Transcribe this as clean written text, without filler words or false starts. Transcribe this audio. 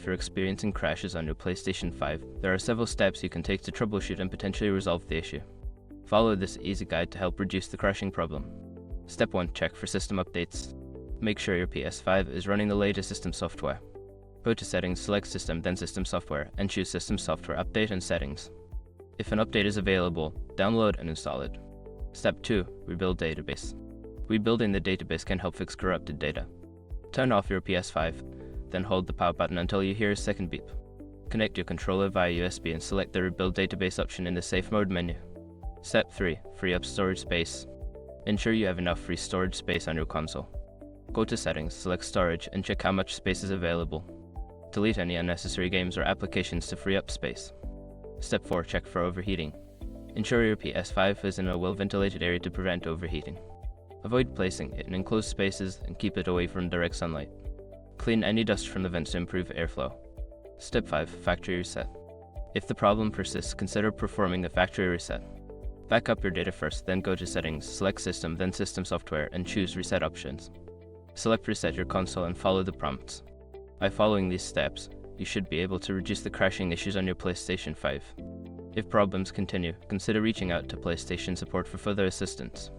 after experiencing crashes on your PlayStation 5, there are several steps you can take to troubleshoot and potentially resolve the issue. Follow this easy guide to help reduce the crashing problem. Step 1. Check for system updates. Make sure your PS5 is running the latest system software. Go to Settings, select System, then System Software, and choose System Software Update and Settings. If an update is available, download and install it. Step 2. Rebuild database. Rebuilding the database can help fix corrupted data. Turn off your PS5, then hold the power button until you hear a second beep. Connect your controller via USB and select the Rebuild Database option in the Safe Mode menu. Step 3. Free up storage space. Ensure you have enough free storage space on your console. Go to Settings, select Storage, and check how much space is available. Delete any unnecessary games or applications to free up space. Step 4. Check for overheating. Ensure your PS5 is in a well-ventilated area to prevent overheating. Avoid placing it in enclosed spaces and keep it away from direct sunlight. Clean any dust from the vents to improve airflow. Step 5. Factory reset. If the problem persists, consider performing a factory reset. Back up your data first, then go to Settings, select System, then System Software, and choose Reset options. Select Reset your console and follow the prompts. By following these steps, you should be able to reduce the crashing issues on your PlayStation 5. If problems continue, consider reaching out to PlayStation support for further assistance.